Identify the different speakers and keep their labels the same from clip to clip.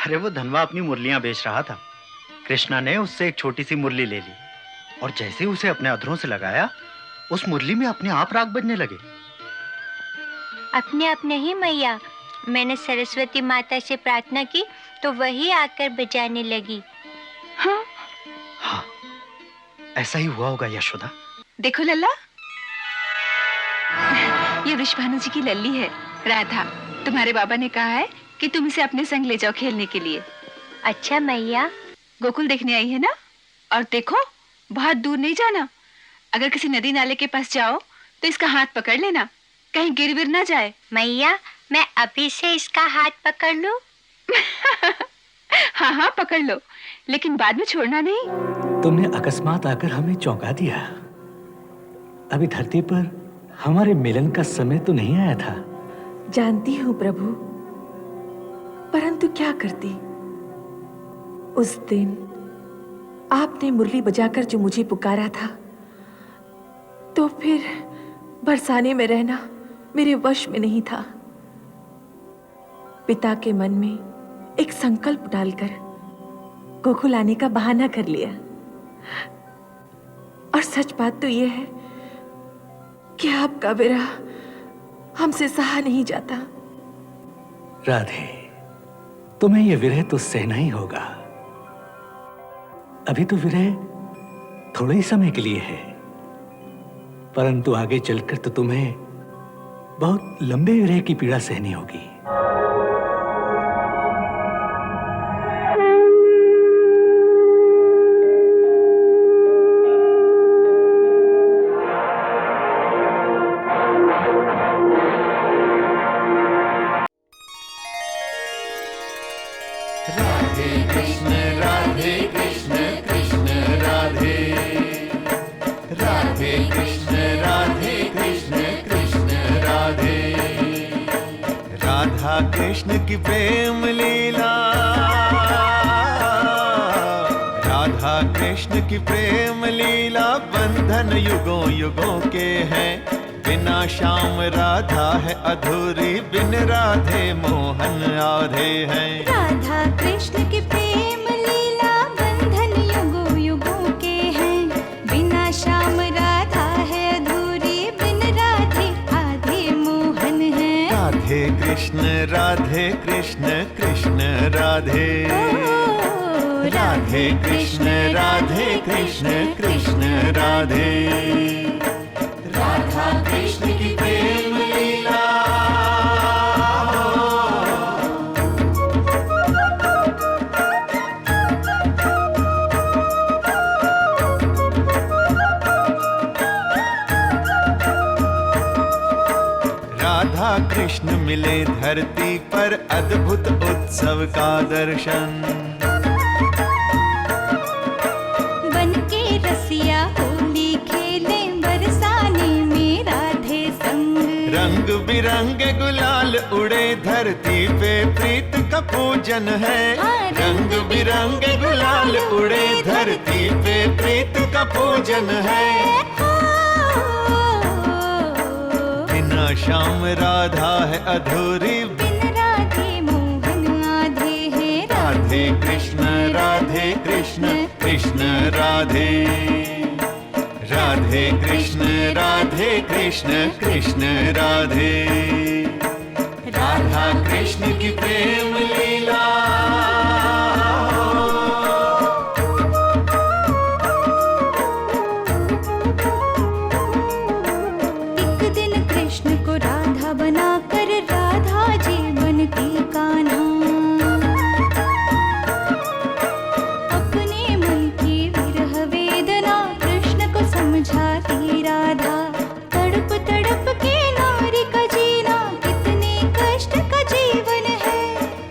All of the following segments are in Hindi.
Speaker 1: अरे वो धनवा अपनी मुरलियां बेच रहा था। कृष्णा ने उससे एक छोटी सी मुरली ले ली और जैसे उसे अपने अधरों से लगाया, उस मुरली में अपने आप राग बजने लगे।
Speaker 2: अपने आप नहीं मैया, मैंने सरस्वती माता से प्रार्थना की तो वही आकर बजाने लगी।
Speaker 3: हाँ,
Speaker 1: हाँ, ऐसा ही हुआ होगा यशोदा।
Speaker 3: देखो लल्ला, ये वृषभानु जी की लल्ली है, राधा। तुम्हारे बाबा ने कहा है कि तुम इसे अपने संग ले जाओ खेलने के लिए।
Speaker 2: अच्छा मैया।
Speaker 3: गोकुल देखने आई है ना? और देखो, बहुत दूर नहीं जाना। अगर किसी नदी नाले के पास जाओ तो इसका हाथ पकड़ लेना, कहीं गिर विर ना जाए।
Speaker 2: मैया, मैं अभी से इसका हाथ पकड़ लूं?
Speaker 3: हाँ हाँ पकड़ लो, लेकिन बाद में छोड़ना नहीं।
Speaker 4: तुमने अकस्मात आकर हमें चौंका दिया। अभी धरती पर हमारे मिलन का समय तो नहीं आया था।
Speaker 5: जानती हूँ प्रभु, परंतु क्या करती। उस दिन आपने मुरली बजाकर जो मुझे पुकारा था, तो फिर बरसाने में रहना मेरे वश में नहीं था। पिता के मन में एक संकल्प डालकर गोकुल आने का बहाना कर लिया। और सच बात तो यह है कि आपका विरह हमसे सहा नहीं जाता।
Speaker 4: राधे, तुम्हें यह विरह तो सहना ही होगा। अभी तो विरह थोड़े ही समय के लिए है, परंतु आगे चलकर तो तुम्हें बहुत लंबे विरह की पीड़ा सहनी होगी।
Speaker 6: कृष्ण की प्रेम लीला, राधा कृष्ण की प्रेम लीला बंधन युगों युगों के हैं। बिना श्याम राधा है अधूरी, बिन राधे मोहन आधे हैं।
Speaker 2: राधा कृष्ण की प्रेम लीला बंधन युगों युगों के हैं। बिना श्याम राधा है अधूरी, बिन राधे आधे मोहन है।
Speaker 6: राधे कृष्ण कृष्ण राधे, राधे कृष्ण कृष्ण राधे। राधा कृष्ण की प्रेम लीला। राधा कृष्ण मिले धरती पर, अद्भुत उत्सव का दर्शन।
Speaker 2: बन के रसिया होली खेले बरसाने में राधे संग।
Speaker 6: रंग बिरंगे गुलाल उड़े, धरती पे प्रीत का पूजन है। रंग बिरंगे गुलाल उड़े, धरती पे प्रीत का पूजन है। बिना श्याम राधा है अधूरी,
Speaker 2: बिन राधे मोहन आधे है।
Speaker 6: राधे कृष्ण कृष्ण राधे, राधे कृष्ण कृष्ण राधे। राधा कृष्ण की प्रेम लीला।
Speaker 2: एक दिन कृष्ण को राधा बनाकर राधा जी बनती कान्हा। अपने मन की विरह वेदना कृष्ण को समझाती राधा। तड़प तड़प के नारी का जीना कितने कष्ट का जीवन है।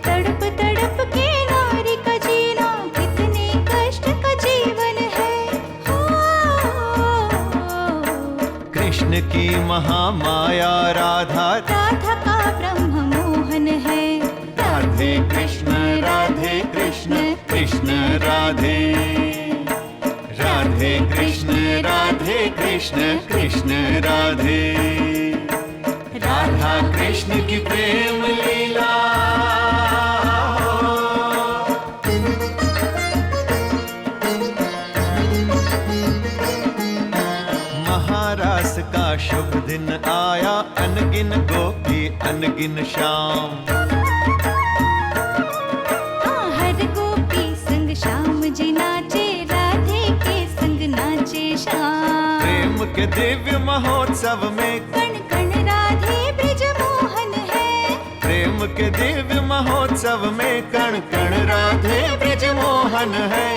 Speaker 2: तड़प तड़प के नारी का जीना कितने कष्ट का जीवन है।
Speaker 6: कृष्ण की महामाया राधा,
Speaker 2: राधा का ब्रह्म मोहन है।
Speaker 6: राधे कृष्ण कृष्ण राधे, राधे कृष्ण कृष्ण राधे। राधा कृष्ण की प्रेम लीला। शुभ दिन आया, अनगिन गोपी अनगिन श्याम।
Speaker 2: हाँ, हर गोपी संग श्याम जी नाचे, राधे के संग नाचे श्याम।
Speaker 6: प्रेम के दिव्य महोत्सव में
Speaker 2: कण कण राधे ब्रिज मोहन है।
Speaker 6: प्रेम के दिव्य महोत्सव में कण कण राधे ब्रिज मोहन है।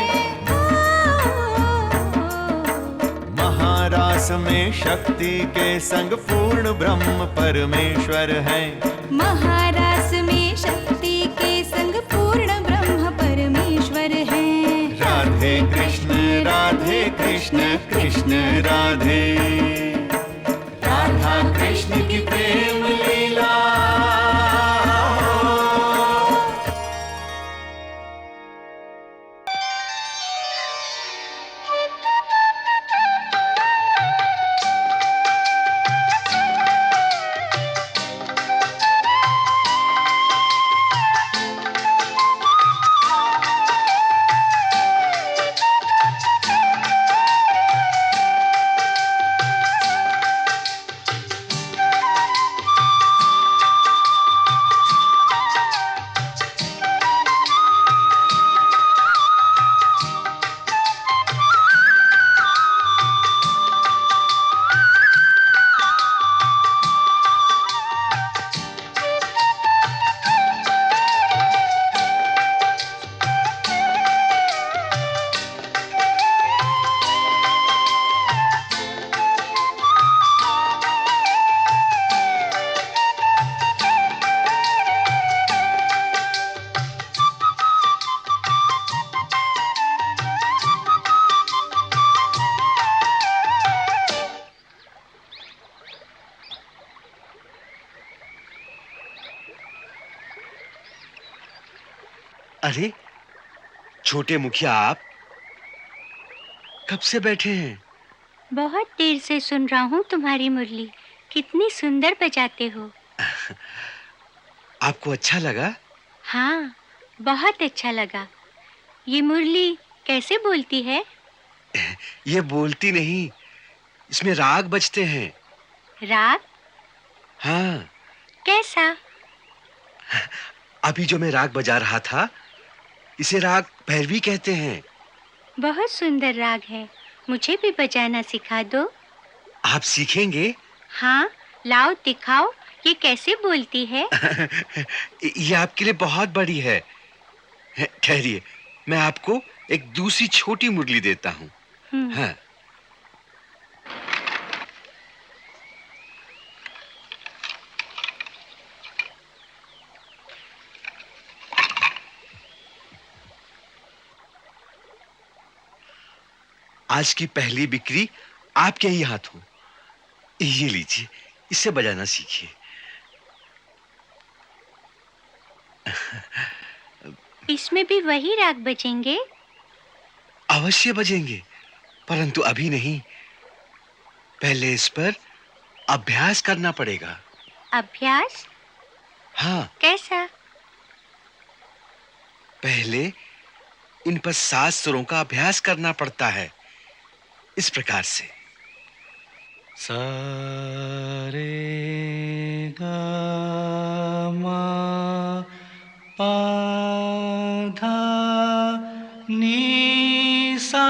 Speaker 6: महारास में शक्ति के संग पूर्ण ब्रह्म परमेश्वर है।
Speaker 2: महारास में शक्ति के संग पूर्ण ब्रह्म परमेश्वर है।
Speaker 6: राधे कृष्ण कृष्ण राधे, राधा कृष्ण की प्रेम लीला।
Speaker 7: अरे छोटे मुखिया, आप कब से बैठे हैं?
Speaker 8: बहुत देर से सुन रहा हूँ तुम्हारी मुरली, कितनी सुंदर बजाते हो।
Speaker 7: आपको अच्छा लगा?
Speaker 8: हाँ, बहुत अच्छा लगा। ये मुरली कैसे बोलती है?
Speaker 7: ये बोलती नहीं, इसमें राग बजते हैं।
Speaker 8: राग?
Speaker 7: हाँ।
Speaker 8: कैसा?
Speaker 7: अभी जो मैं राग बजा रहा था, इसे राग भैरवी कहते हैं।
Speaker 8: बहुत सुंदर राग है, मुझे भी बजाना सिखा दो।
Speaker 7: आप सीखेंगे?
Speaker 8: हाँ, लाओ दिखाओ, ये कैसे बोलती है?
Speaker 7: ये आपके लिए बहुत बड़ी है। ठहरिए, मैं आपको एक दूसरी छोटी मुरली देता हूँ। हाँ। आज की पहली बिक्री आपके ही हाथों। ये लीजिए, इससे बजाना सीखिए।
Speaker 8: इसमें भी वही राग बजेंगे?
Speaker 7: अवश्य बजेंगे, परंतु अभी नहीं। पहले इस पर अभ्यास करना पड़ेगा।
Speaker 8: अभ्यास?
Speaker 7: हाँ।
Speaker 8: कैसा?
Speaker 7: पहले इन पर 7 सुरों का अभ्यास करना पड़ता है, इस प्रकार से। सा रे गा मा पा धा नी सा।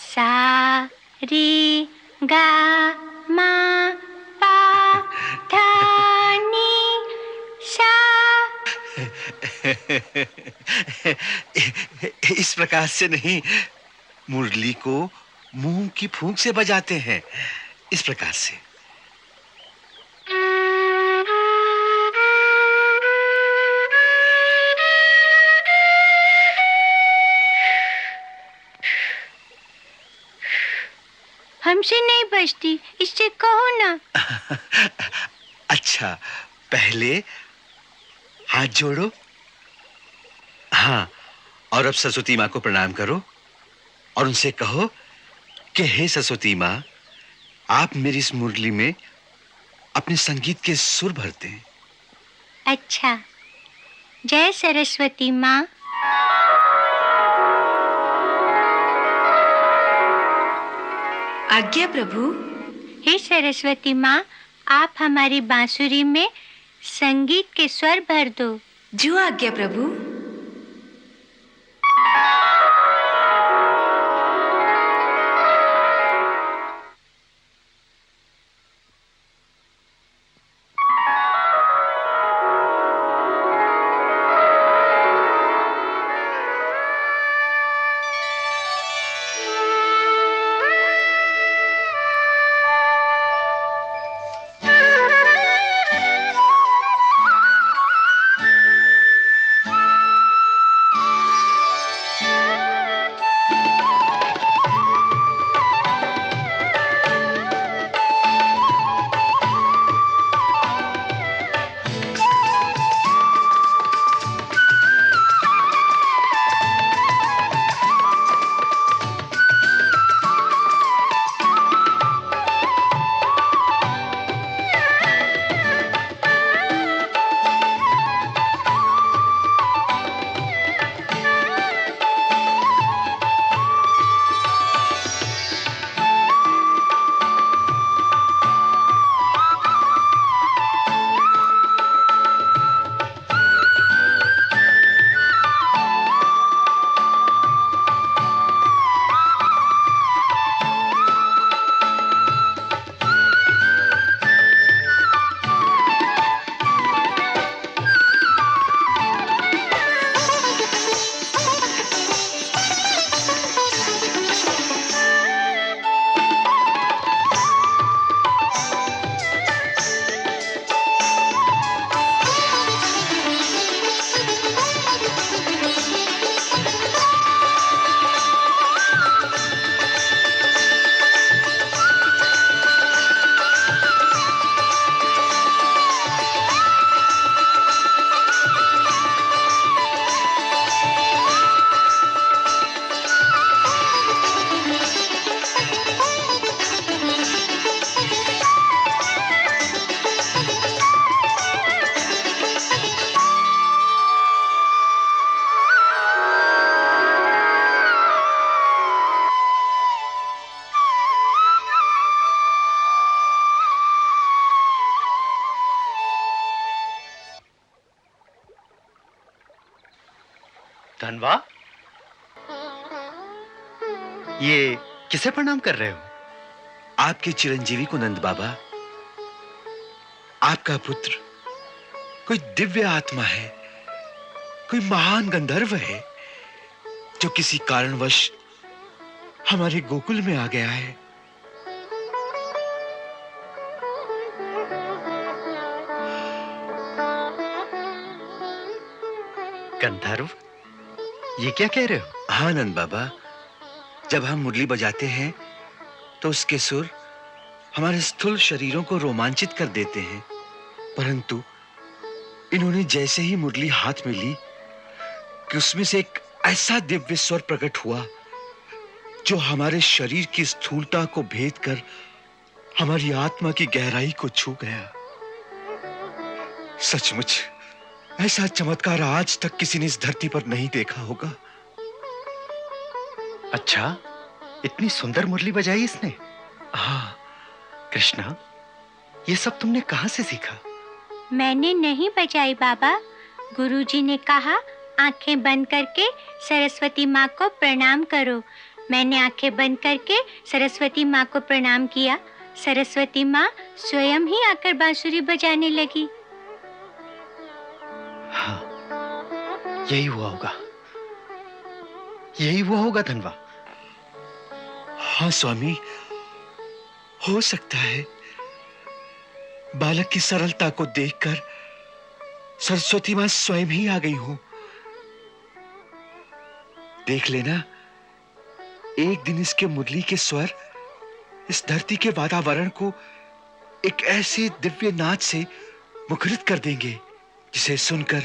Speaker 8: सा रे गा मा पा धा नी सा।
Speaker 7: इस प्रकार से नहीं, मुरली को मुंह की फूंक से बजाते हैं, इस प्रकार से।
Speaker 8: हमसे नहीं बजती, इससे कहो ना।
Speaker 7: अच्छा, पहले हाथ जोड़ो। हाँ, और अब सरस्वती माँ को प्रणाम करो और उनसे कहो कि हे सरस्वती माँ, आप मेरी इस मुरली में अपने संगीत के सुर भर दें।
Speaker 8: अच्छा, जय सरस्वती माँ।
Speaker 3: आज्ञा प्रभु।
Speaker 8: हे सरस्वती माँ, आप हमारी बांसुरी में संगीत के स्वर भर दो।
Speaker 3: जो आज्ञा प्रभु।
Speaker 1: धनवा, ये किसे प्रणाम कर रहे हो?
Speaker 7: आपके चिरंजीवी को नंद बाबा। आपका पुत्र कोई दिव्य आत्मा है, कोई महान गंधर्व है जो किसी कारणवश हमारे गोकुल में आ गया है।
Speaker 1: गंधर्व, ये क्या कह रहे हो?
Speaker 7: हाँ नंद बाबा, जब हम मुरली बजाते हैं तो उसके सुर हमारे स्थूल शरीरों को रोमांचित कर देते हैं, परंतु इन्होंने जैसे ही मुरली हाथ में ली कि उसमें से एक ऐसा दिव्य स्वर प्रकट हुआ जो हमारे शरीर की स्थूलता को भेद कर हमारी आत्मा की गहराई को छू गया। सचमुच ऐसा चमत्कार आज तक किसी ने इस धरती पर नहीं देखा होगा।
Speaker 1: अच्छा, इतनी सुंदर मुरली बजाई इसने?
Speaker 7: हाँ।
Speaker 1: कृष्णा, ये सब तुमने कहां से सीखा?
Speaker 8: मैंने नहीं बजाई बाबा, गुरुजी ने कहा आंखें बंद करके सरस्वती माँ को प्रणाम करो। मैंने आंखें बंद करके सरस्वती माँ को प्रणाम किया। सरस्वती माँ स्वयं ही आकर बांसुरी बजाने लगी।
Speaker 1: हाँ, यही हुआ होगा, यही हुआ होगा धनवा।
Speaker 7: हाँ स्वामी, हो सकता है बालक की सरलता को देखकर सरस्वती मां स्वयं ही आ गई हो। देख लेना, एक दिन इसके मुरली के स्वर इस धरती के वातावरण को एक ऐसे दिव्य नाच से मुखरित कर देंगे जिसे सुनकर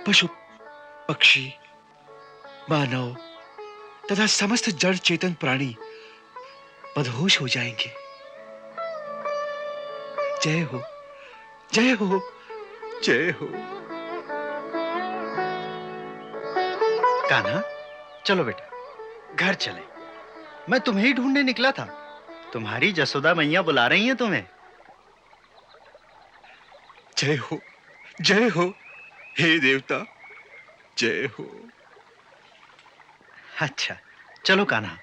Speaker 7: पशु पक्षी, मानव तथा समस्त जड़ चेतन प्राणी मदहोश हो जाएंगे। जय हो, जय हो, जय हो।
Speaker 1: कान्हा, चलो बेटा, घर चलें। मैं तुम्हें ही ढूंढने निकला था। तुम्हारी जसोदा मैया बुला रही हैं तुम्हें।
Speaker 7: जय हो हे देवता, जय हो।
Speaker 1: अच्छा, चलो कान्हा।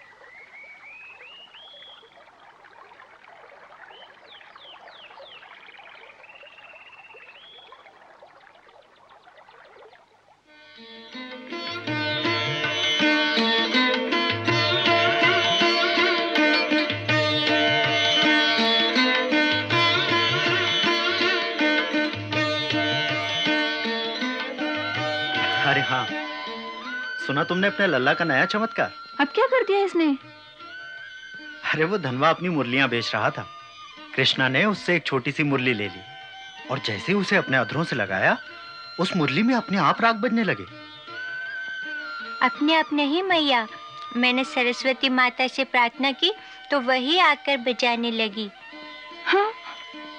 Speaker 1: अरे हाँ, सुना तुमने अपने लल्ला का नया चमत्कार?
Speaker 3: अब क्या कर दिया इसने?
Speaker 1: अरे वो धनवा अपनी मुरलियां बेच रहा था। कृष्णा ने उससे एक छोटी सी मुरली ले ली और जैसे ही उसे अपने अधरों से लगाया, उस मुरली में अपने आप राग बजने लगे।
Speaker 8: अपने आप नहीं मैया, मैंने सरस्वती माता से प्रार्थना की तो वही आकर बजाने लगी।
Speaker 3: हाँ,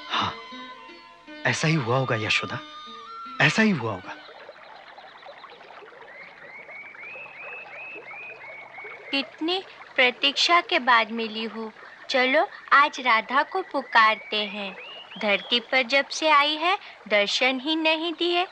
Speaker 1: हाँ, ऐसा ही हुआ होगा यशोदा, ऐसा ही हुआ होगा।
Speaker 8: कितनी प्रतीक्षा के बाद मिली हूँ। चलो आज राधा को पुकारते हैं। धरती पर जब से आई है दर्शन ही नहीं दिए।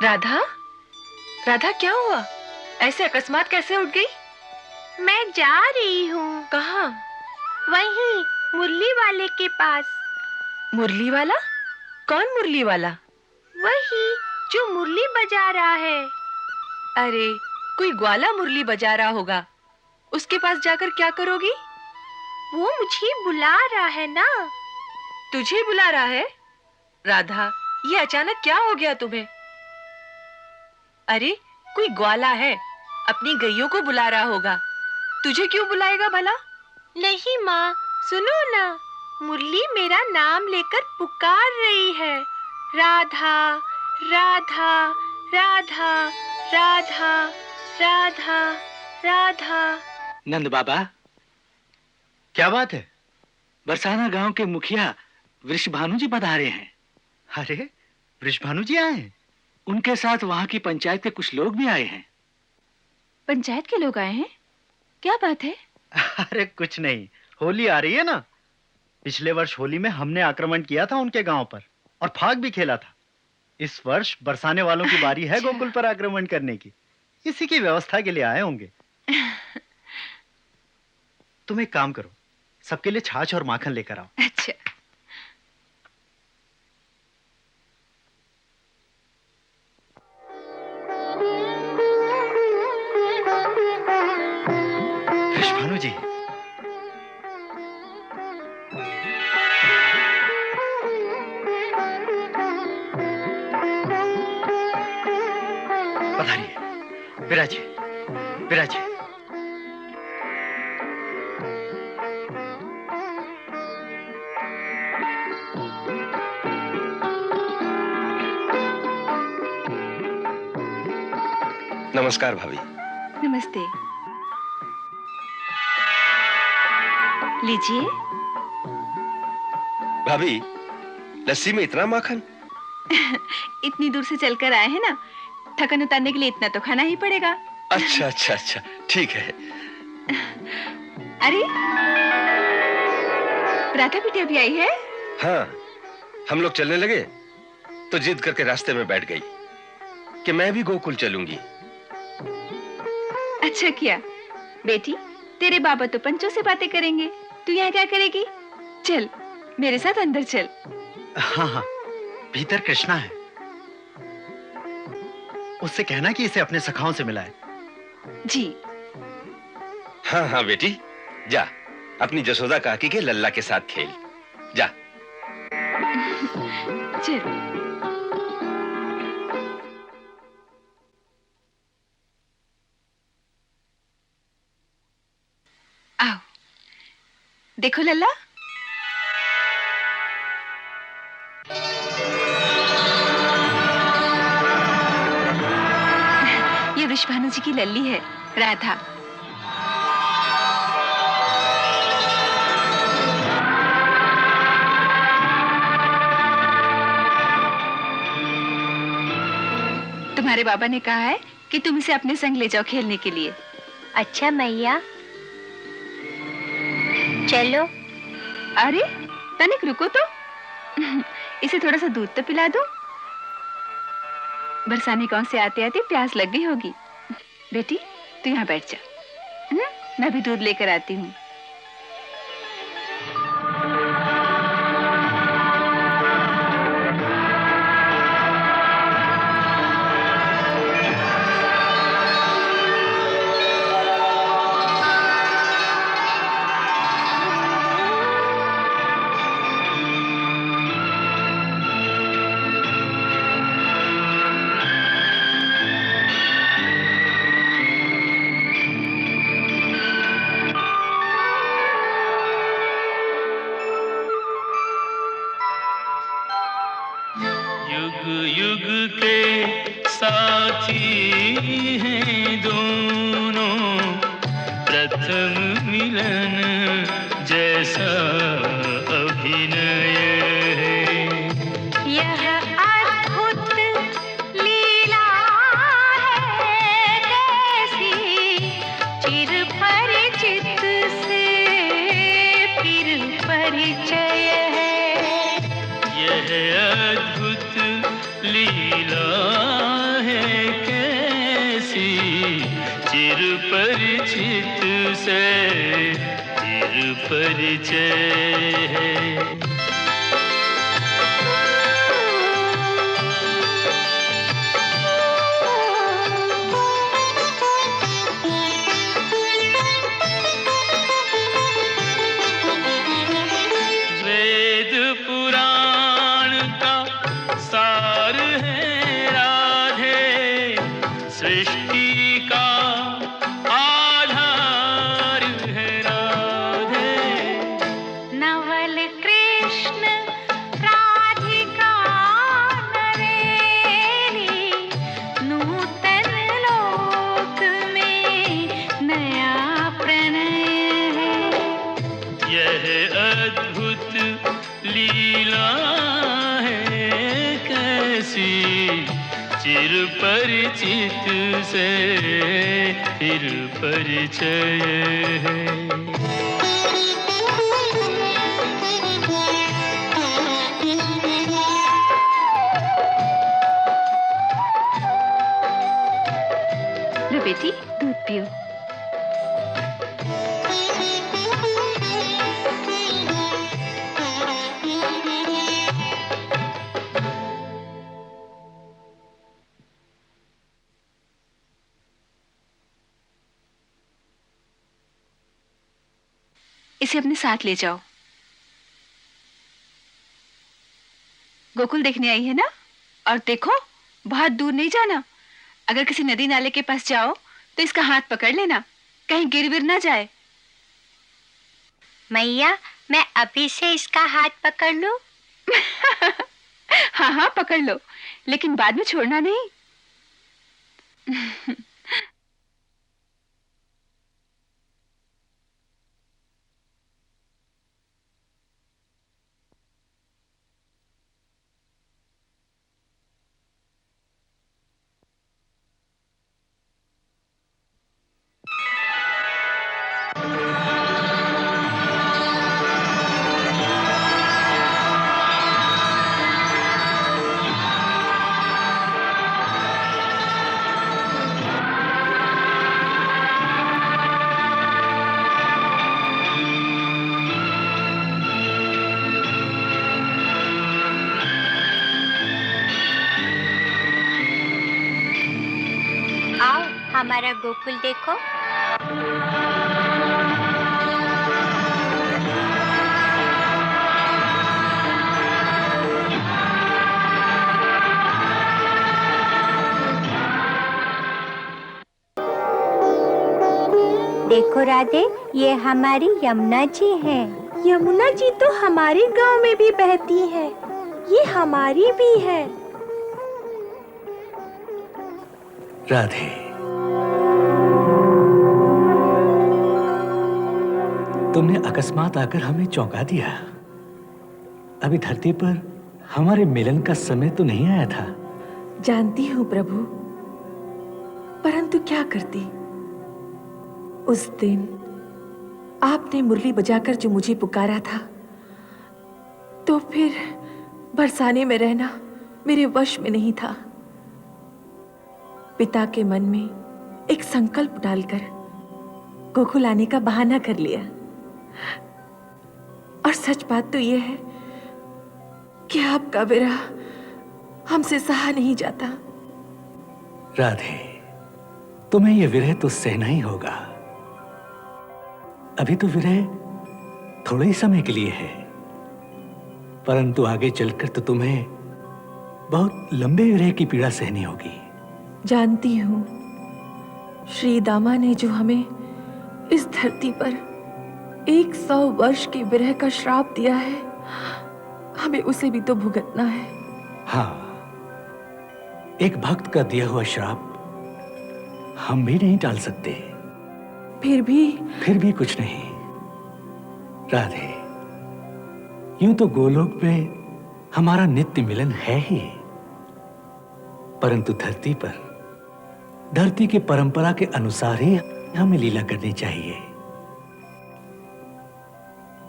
Speaker 5: राधा, राधा क्या हुआ? ऐसे अकस्मात कैसे उठ गई?
Speaker 8: मैं जा रही हूँ।
Speaker 5: कहाँ?
Speaker 8: वहीं मुरली वाले के पास।
Speaker 5: मुरली वाला? कौन मुरली वाला?
Speaker 8: वही जो मुरली बजा रहा है।
Speaker 5: अरे कोई ग्वाला मुरली बजा रहा होगा। उसके पास जाकर क्या करोगी?
Speaker 8: वो मुझे बुला रहा है ना।
Speaker 5: तुझे बुला रहा है? राधा, ये अचानक क्या हो गया तुम्हें? अरे कोई ग्वाला है, अपनी गैयों को बुला रहा होगा। तुझे क्यों बुलाएगा भला?
Speaker 8: नहीं माँ, सुनो ना, मुरली मेरा नाम लेकर पुकार रही है। राधा राधा राधा राधा राधा राधा।
Speaker 4: नंद बाबा,
Speaker 1: क्या बात है?
Speaker 4: बरसाना गांव के मुखिया वृषभानु जी पधारे हैं।
Speaker 1: अरे वृषभानु जी आए हैं?
Speaker 4: उनके साथ वहां की पंचायत के कुछ लोग भी आए हैं।
Speaker 3: पंचायत के लोग आए हैं? क्या बात है?
Speaker 1: अरे कुछ नहीं, होली आ रही है ना। पिछले वर्ष होली में हमने आक्रमण किया था उनके गांव पर और फाग भी खेला था। इस वर्ष बरसाने वालों की बारी है गोकुल पर आक्रमण करने की। इसी की व्यवस्था के लिए आए होंगे। तुम एक काम करो, सबके लिए छाछ और माखन लेकर आओ।
Speaker 3: अच्छा।
Speaker 1: वृषभानु जी, पधारिए। विराजिए, विराजिए।
Speaker 7: नमस्कार भाभी।
Speaker 3: नमस्ते। लीजिए।
Speaker 7: भाभी, लस्सी में इतना माखन?
Speaker 3: इतनी दूर से चलकर आए हैं ना, थकन उतारने के लिए इतना तो खाना ही पड़ेगा।
Speaker 7: अच्छा अच्छा अच्छा, ठीक है।
Speaker 3: अरे राधा बिटिया भी आई है।
Speaker 7: हाँ, हम लोग चलने लगे तो जिद करके रास्ते में बैठ गई कि मैं भी गोकुल चलूंगी।
Speaker 3: अच्छा किया बेटी, तेरे बाबा तो पंचों से बातें करेंगे, तू यहाँ क्या करेगी? चल मेरे साथ अंदर चल।
Speaker 1: हाँ हाँ, भीतर कृष्णा है, उससे कहना कि इसे अपने सखाओं से मिलाए।
Speaker 3: जी
Speaker 7: हाँ हाँ बेटी, जा अपनी जसोदा काकी के लल्ला के साथ खेल, जा।
Speaker 3: चल। आओ, देखो लल्ला, ये वृषभानु जी की लल्ली है, राधा। तुम्हारे बाबा ने कहा है कि तुम इसे अपने संग ले जाओ खेलने के लिए।
Speaker 8: अच्छा मैया, चलो।
Speaker 3: अरे तनिक रुको तो, इसे थोड़ा सा दूध तो पिला दो। बरसाने गांव से आते आते प्यास लग गई होगी। बेटी तू यहाँ बैठ जा, मैं भी दूध लेकर आती हूँ।
Speaker 9: युग युग के साथी हैं दोनों, प्रथम मिलन जैसा अभिनय है।
Speaker 2: यह अद्भुत लीला है कैसी, चिर परिचित से फिर परिचय है।
Speaker 9: यह अद्भुत लीला है कैसी, चिर परिचित से फिर परिचय है। वेद पुराण का सार है राधे, सृष्टि का आधार है राधे।
Speaker 2: नवल कृष्ण राधिका नरेली, नूतन लोक में नया प्रणय है।
Speaker 9: यह अद्भुत लीला है कैसी, चिर परिचित से फिर परिचय है।
Speaker 3: लो बेटी दूध पियो। इसे अपने साथ ले जाओ। गोकुल देखने आई है ना, और देखो बहुत दूर नहीं जाना। अगर किसी नदी नाले के पास जाओ तो इसका हाथ पकड़ लेना, कहीं गिर विर ना जाए।
Speaker 8: मैया, मैं अभी से इसका हाथ पकड़ लूं?
Speaker 3: हाँ हाँ पकड़ लो, लेकिन बाद में छोड़ना नहीं।
Speaker 8: हमारा गोकुल देखो। देखो राधे, ये हमारी यमुना जी है।
Speaker 5: यमुना जी तो हमारे गांव में भी बहती है, ये हमारी भी है।
Speaker 4: राधे, तुमने अकस्मात आकर हमें चौंका दिया। अभी धरती पर हमारे मिलन का समय तो नहीं आया था।
Speaker 5: जानती हूँ प्रभु, परंतु क्या करती। उस दिन आपने मुरली बजाकर जो मुझे पुकारा था, तो फिर बरसाने में रहना मेरे वश में नहीं था। पिता के मन में एक संकल्प डालकर गोकुल आने का बहाना कर लिया। और सच बात तो यह है कि आपका विरह हमसे सहा नहीं जाता।
Speaker 4: राधे, तुम्हें यह विरह तो सहना ही होगा। अभी तो विरह थोड़े ही समय के लिए है, परंतु आगे चलकर तो तुम्हें बहुत लंबे विरह की पीड़ा सहनी होगी।
Speaker 5: जानती हूं, श्री दामा ने जो हमें इस धरती पर 100 वर्ष के विरह का श्राप दिया है, हमें उसे भी तो भुगतना है।
Speaker 4: हाँ, एक भक्त का दिया हुआ श्राप हम भी नहीं टाल सकते।
Speaker 5: फिर भी
Speaker 4: कुछ नहीं। राधे, यूं तो गोलोक में हमारा नित्य मिलन है ही, परंतु धरती की परंपरा के अनुसार ही हमें लीला करनी चाहिए।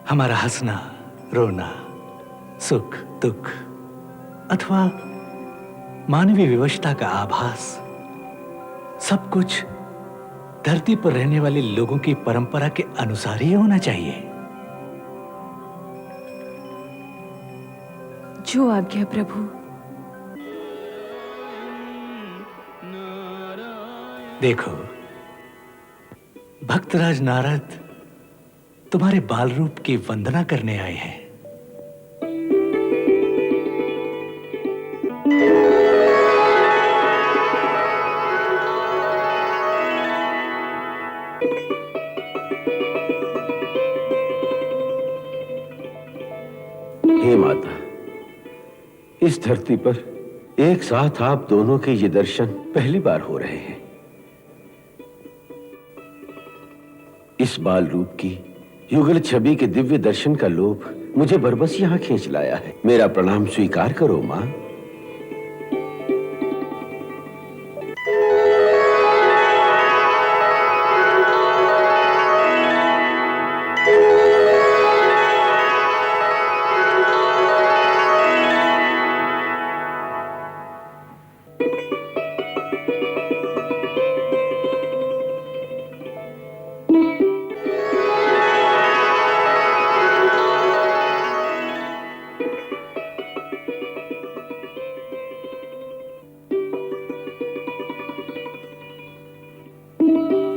Speaker 4: हमारा हंसना, रोना, सुख दुख अथवा मानवीय विवशता का आभास, सब कुछ धरती पर रहने वाले लोगों की परंपरा के अनुसार ही होना चाहिए।
Speaker 5: जो आज्ञा प्रभु।
Speaker 4: देखो, भक्तराज नारद तुम्हारे बाल रूप की वंदना करने आए हैं।
Speaker 10: हे माता, इस धरती पर एक साथ आप दोनों के ये दर्शन पहली बार हो रहे हैं। इस बाल रूप की युगल छवि के दिव्य दर्शन का लोभ मुझे बरबस यहां खींच लाया है। मेरा प्रणाम स्वीकार करो मां।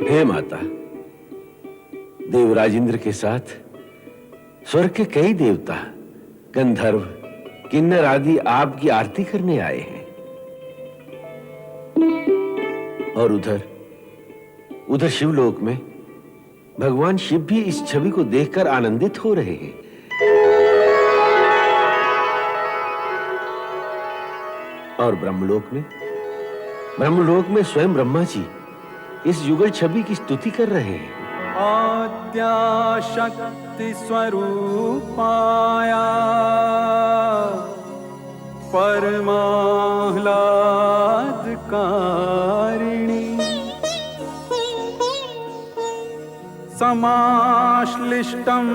Speaker 10: हे माता, देवराज इंद्र के साथ स्वर्ग के कई देवता, गंधर्व, किन्नर आदि आपकी आरती करने आए हैं। और उधर शिवलोक में भगवान शिव भी इस छवि को देखकर आनंदित हो रहे हैं। और ब्रह्मलोक में स्वयं ब्रह्मा जी इस युगल छवि की स्तुति कर रहे हैं।
Speaker 11: आद्या शक्ति स्वरूपाया परमाह्लादकारिणी समाश्लिष्टम्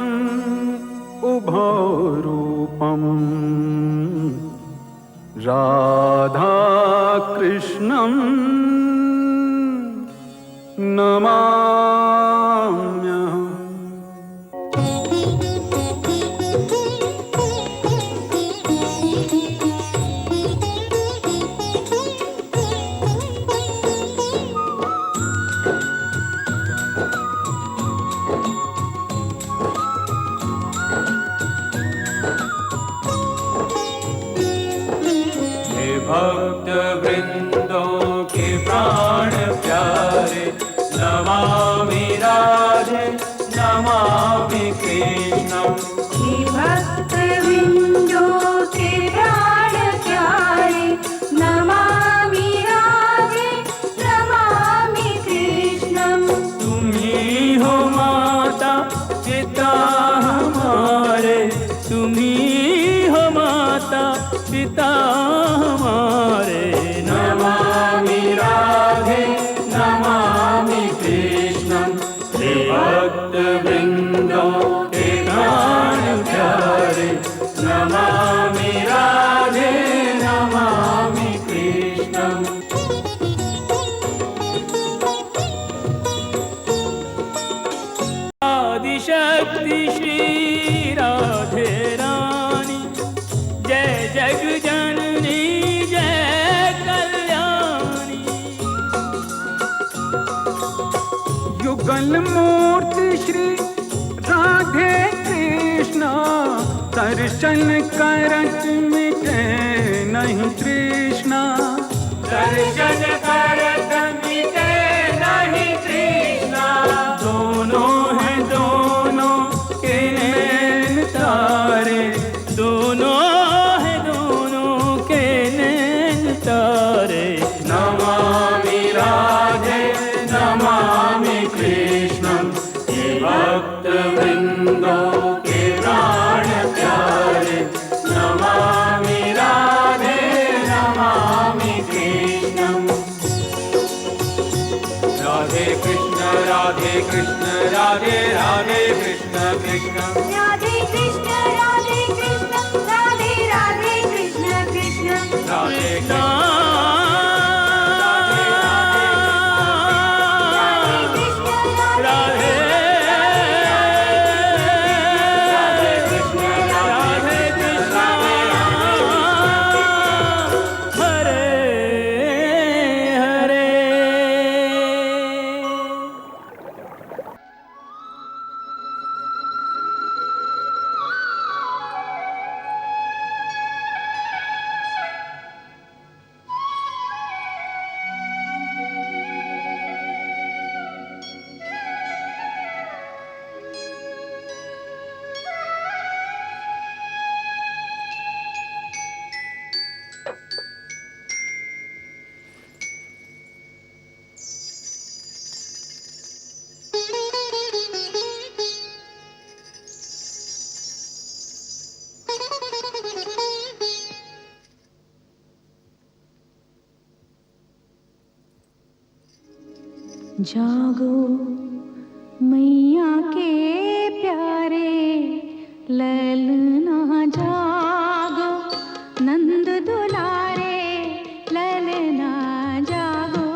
Speaker 11: उभौ रूपम् राधा कृष्णम् नमाम्यहम्। कृष्णम्
Speaker 2: हे भक्त विंदो के प्राण प्यारे नमामि राधे नमामि कृष्णम्
Speaker 11: तुम्ही हो माता पिता हमारे, तुम्ही हो माता पिता हमारे। नमामि राधे नमामि कृष्णम् हे भक्त वृंदों के प्राण प्यारे नमामि राधे नमामि कृष्णम्। आदिशक्ति श्री राधे रानी, जय जग जननी जय कल्याणी। युगल मूर्ति श्री राधे कृष्णा, दर्शन करत मिटे नहीं तृष्णा। दर्शन करत मिटे नहीं तृष्णा। दोनों हैं दोनों के नैन तारे, दोनों हैं दोनों के नैन तारे। नमामि राधे नमामि कृष्णम् हे भक्त वृंदों के प्राण प्यारे नमामि राधे नमामि कृष्णम्। राधे कृष्ण राधे कृष्ण राधे राधे कृष्ण कृष्ण।
Speaker 2: राधे कृष्ण राधे कृष्ण राधे राधे कृष्ण कृष्ण।
Speaker 11: राधे
Speaker 2: जागो मैया के प्यारे ललना जागो नंद दुलारे ललना जागो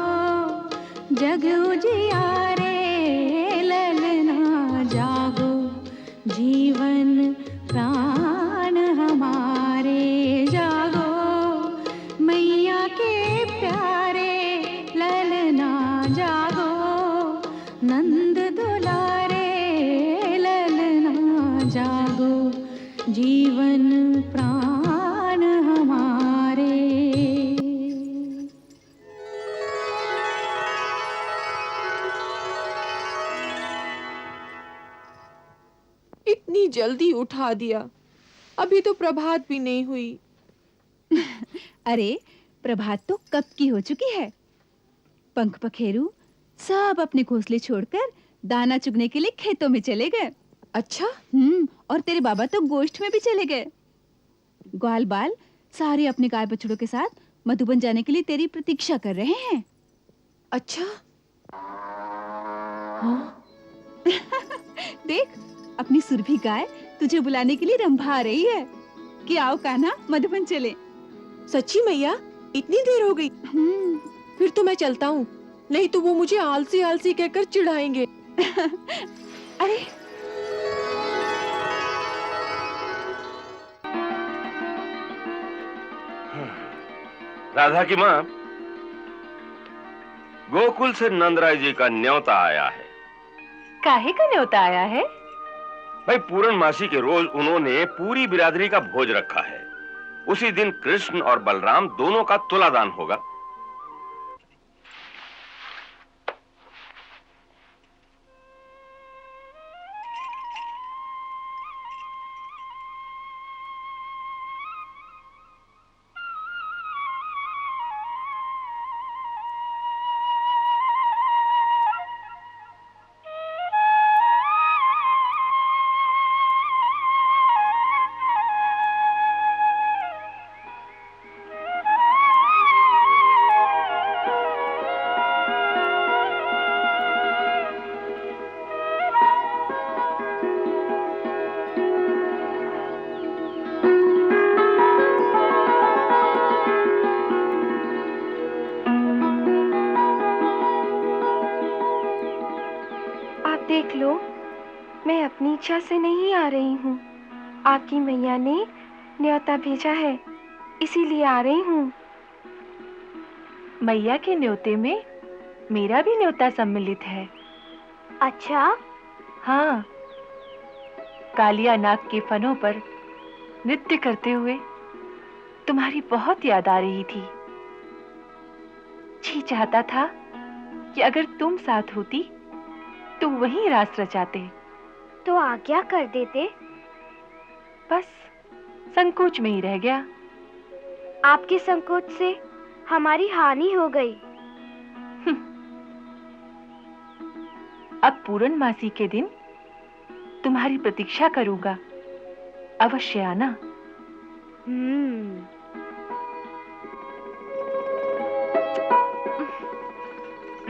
Speaker 2: जग उजियारे ललना जागो जीवन प्राण हमारे जागो मैया के प्यारे ललना जागो नंद दुलारे ललना जागो जीवन प्राण हमारे।
Speaker 5: इतनी जल्दी उठा दिया, अभी तो प्रभात भी नहीं हुई।
Speaker 3: अरे प्रभात तो कब की हो चुकी है। पंख पखेरू सब अपने घोंसले छोड़कर दाना चुगने के लिए खेतों में चले गए।
Speaker 5: अच्छा,
Speaker 3: और तेरे बाबा तो गोष्ठ में भी चले गए। ग्वाल बाल सारे अपने गाय बछड़ों के साथ मधुबन जाने के लिए तेरी प्रतीक्षा कर रहे हैं।
Speaker 5: अच्छा। हाँ?
Speaker 3: देख अपनी सुरभि गाय तुझे बुलाने के लिए रंभा आ रही है कि आओ कान्हा मधुबन चले।
Speaker 5: सच्ची मैया, इतनी देर हो गई? फिर तो मैं चलता हूँ, नहीं तो वो मुझे आलसी आलसी कहकर चिढ़ाएंगे।
Speaker 3: अरे
Speaker 12: राधा की माँ, गोकुल से नंदराय जी का न्योता आया है।
Speaker 5: काहे का न्योता आया है?
Speaker 12: भाई पूर्णमासी के रोज उन्होंने पूरी बिरादरी का भोज रखा है। उसी दिन कृष्ण और बलराम दोनों का तुलादान होगा।
Speaker 13: देख लो, मैं अपनी इच्छा से नहीं आ रही हूँ। आपकी मैया ने न्योता भेजा है, इसीलिए आ रही हूँ।
Speaker 5: मैया के न्योते में मेरा भी न्योता सम्मिलित है।
Speaker 13: अच्छा?
Speaker 5: हाँ, कालिया नाग के फनों पर नृत्य करते हुए तुम्हारी बहुत याद आ रही थी। जी चाहता था कि अगर तुम साथ होती तो वहीं रास रचाते।
Speaker 13: तो आज्ञा कर देते।
Speaker 5: बस संकोच में ही रह गया।
Speaker 13: आपके संकोच से हमारी हानि हो गई।
Speaker 5: अब पूर्णमासी के दिन तुम्हारी प्रतीक्षा करूंगा, अवश्य आना।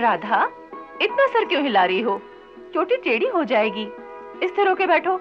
Speaker 5: राधा, इतना सर क्यों हिला रही हो? चोटी टेढ़ी हो जाएगी। स्थिर होके बैठो।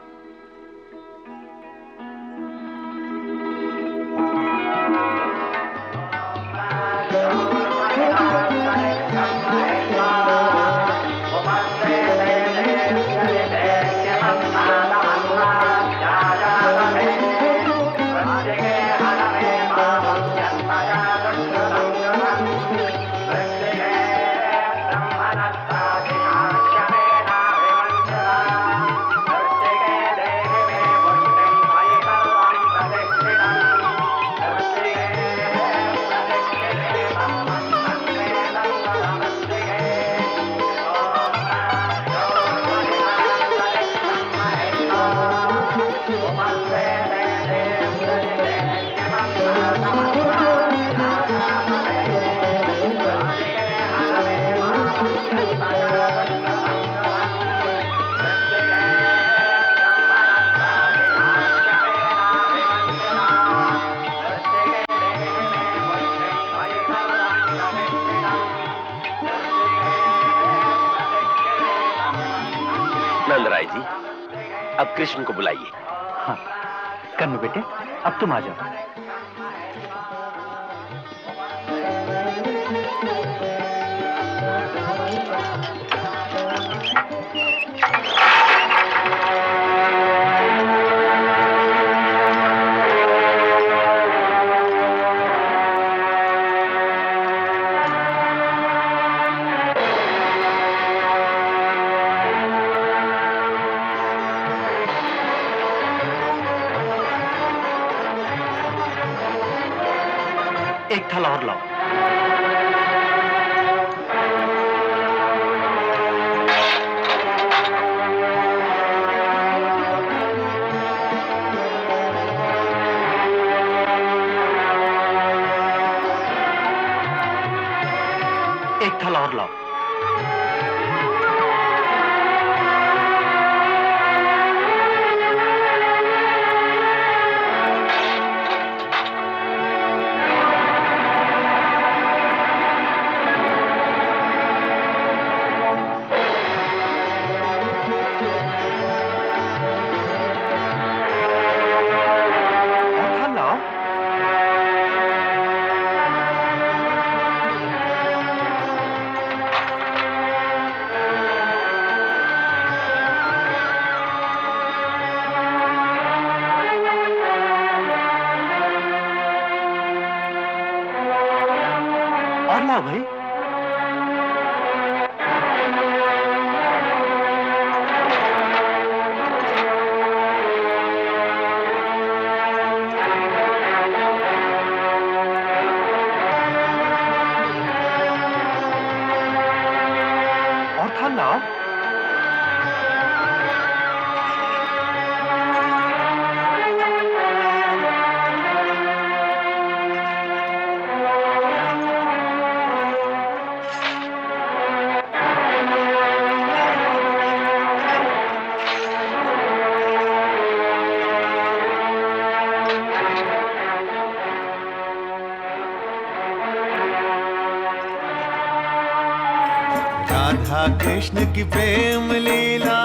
Speaker 10: नंदराय जी, अब कृष्ण को बुलाइए।
Speaker 1: हाँ, कन्नू बेटे, अब तुम आ जाओ। एक थैला और लाओ। एक थैला और लाओ। और लाओ भाई। और थाल लाओ।
Speaker 6: राधा कृष्ण की प्रेम लीला,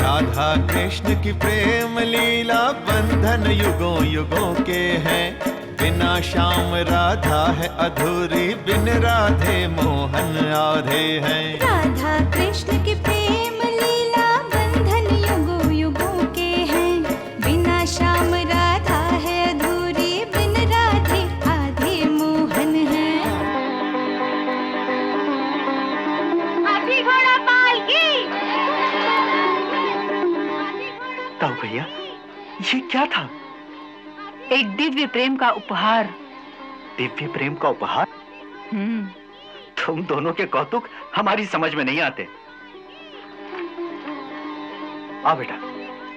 Speaker 6: राधा कृष्ण की प्रेम लीला बंधन युगों युगों के हैं। बिना श्याम राधा है अधूरी, बिन राधे मोहन आधे हैं।
Speaker 2: राधा कृष्ण की प्रेम लीला बंधन युगों युगों के हैं। बिना श्याम राधा है अधूरी, बिन राधे आधे मोहन है।
Speaker 8: हाथी घोड़ा पालकी।
Speaker 4: ताऊ भैया, ये क्या था?
Speaker 3: एक दिव्य प्रेम का उपहार।
Speaker 4: दिव्य प्रेम का उपहार? तुम दोनों के कौतुक हमारी समझ में नहीं आते। आ बेटा,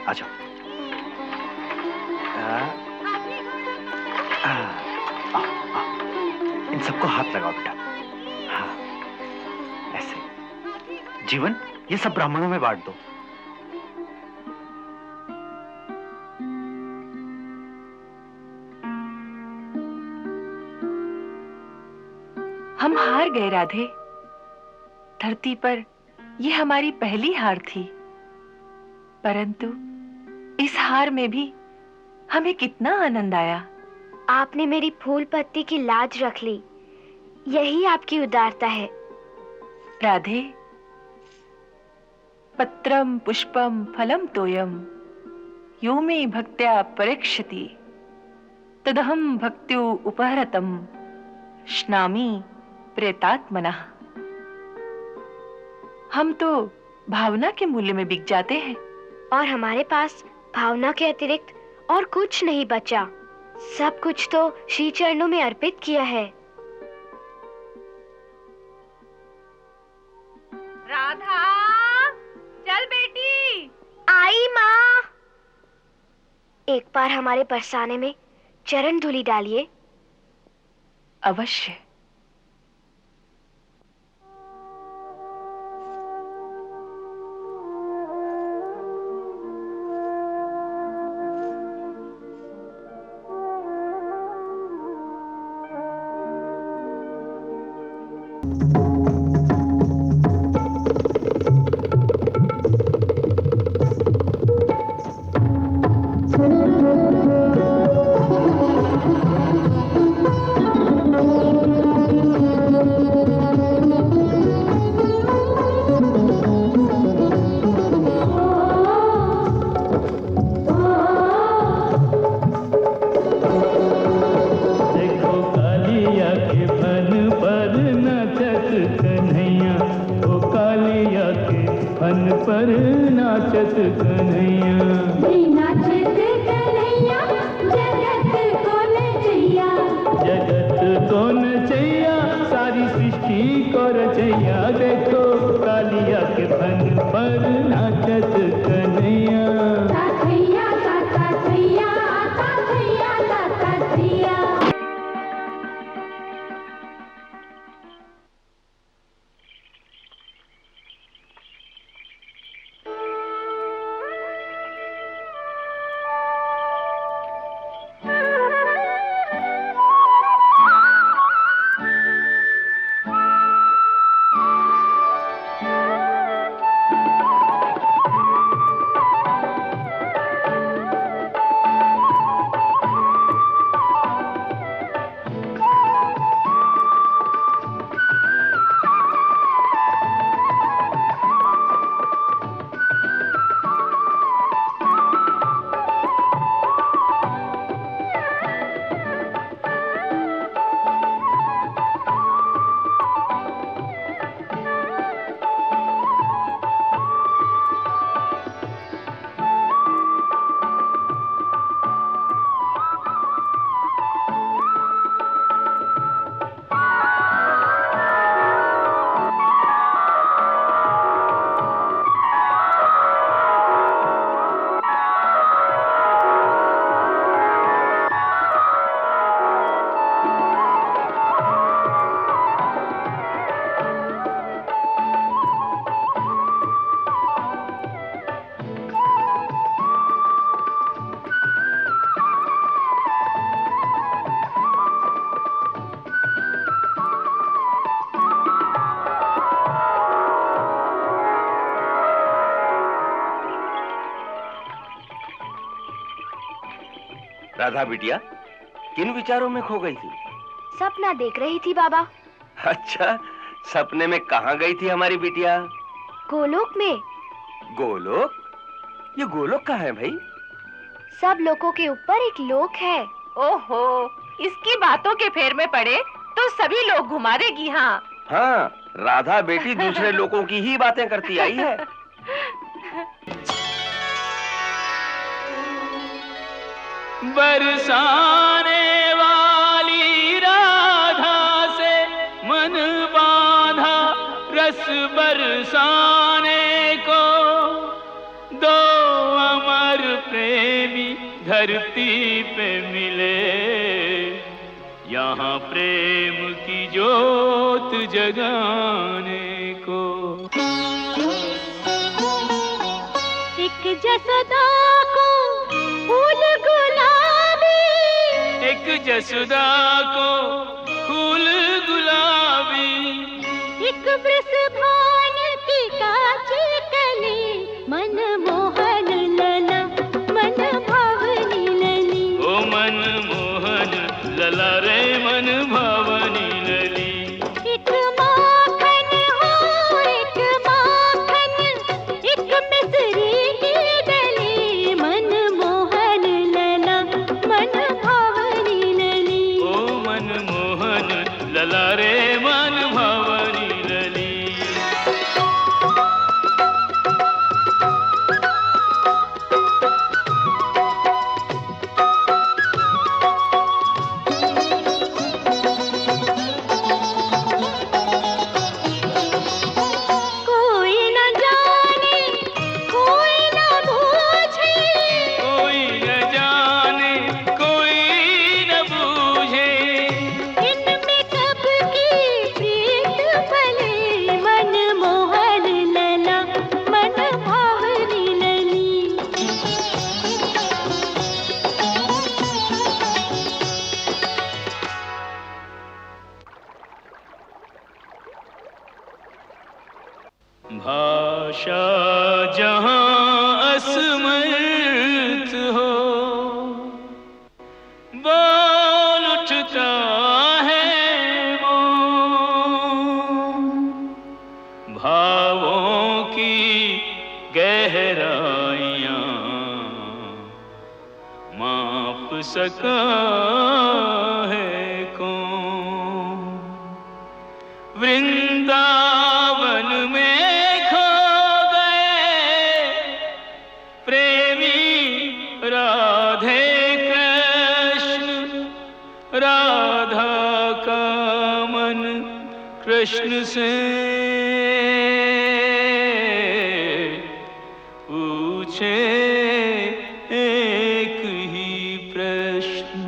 Speaker 4: आ जाओ। इन सबको हाथ लगाओ बेटा। हाँ, ऐसे। जीवन, ये सब ब्राह्मणों में बांट दो।
Speaker 5: हम हार गए राधे। धरती पर यह हमारी पहली हार थी, परंतु इस हार में भी हमें कितना आनंद आया।
Speaker 13: आपने मेरी फूल पत्ती की लाज रख ली, यही आपकी उदारता है।
Speaker 5: राधे, पत्रम पुष्पम फलम तोयम यो मे भक्त्या परीक्षति तदहम भक्त्यो उपहरतम श्नामि प्रेतात्मनः। हम तो भावना के मूल्य में बिक जाते हैं,
Speaker 13: और हमारे पास भावना के अतिरिक्त और कुछ नहीं बचा। सब कुछ तो श्री चरणों में अर्पित किया है।
Speaker 3: राधा, चल बेटी।
Speaker 13: आई माँ। एक बार हमारे बरसाने में चरण धूलि डालिए।
Speaker 5: अवश्य।
Speaker 9: पर नाचत कन्हैया,
Speaker 2: नाचत कन्हैया, जगत को नचैया,
Speaker 9: जगत को नचैया, सारी सृष्टि को रचैया। देखो कालिया के फन पर नाचत कन्हैया।
Speaker 2: ताथैया ताथैया ताथैया ताथैया।
Speaker 12: राधा बिटिया, किन विचारों में खो गई थी?
Speaker 13: सपना देख रही थी बाबा।
Speaker 12: अच्छा, सपने में कहाँ गई थी हमारी बिटिया?
Speaker 13: गोलोक में।
Speaker 12: गोलोक? ये गोलोक कहाँ है भाई?
Speaker 13: सब लोगों के ऊपर एक लोक है।
Speaker 5: ओहो, इसकी बातों के फेर में पड़े तो सभी लोग घुमा देगी। हाँ
Speaker 12: हाँ, राधा बेटी दूसरे लोगों की ही बातें करती आई है।
Speaker 9: बरसाने वाली राधा से मन बांधा रस बरसाने को, दो अमर प्रेमी धरती पे मिले, यहाँ प्रेम की ज्योत जगाने को।
Speaker 8: एक जसोदा को फूल गुलाबी,
Speaker 9: एक जसुदा को फूल गुलाबी,
Speaker 8: एक वृषभान की काची कली, मन मोहन लला मन भावनी लली।
Speaker 9: ओ मन मोहन लला रे मन भावनी लली।
Speaker 8: एक माखन हो एक माखन, एक मिसरी की डली, मन मोहन लला मन भावनी लली।
Speaker 9: ओ मन मोहन लला रे मन भावनी लली।
Speaker 8: कोई न जाने कोई न बूझे,
Speaker 9: कोई न जाने कोई न बूझे,
Speaker 8: इनमें कब की प्रीत पले, मन मोहन लला मन भावनी लली।
Speaker 9: भाषा जहाँ असमर्थ हो, बोल उठता है वो, भावों की गहराइयाँ माप सका है कौन। वृंदावन में खो गए प्रेमी राधे कृष्ण, राधा का मन कृष्ण से पूछे एक ही प्रश्न।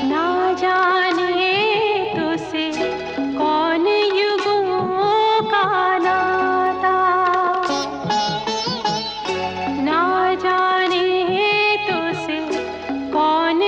Speaker 8: ना जाने तुझसे कौन युगों का नाता, ना जाने तुझसे कौन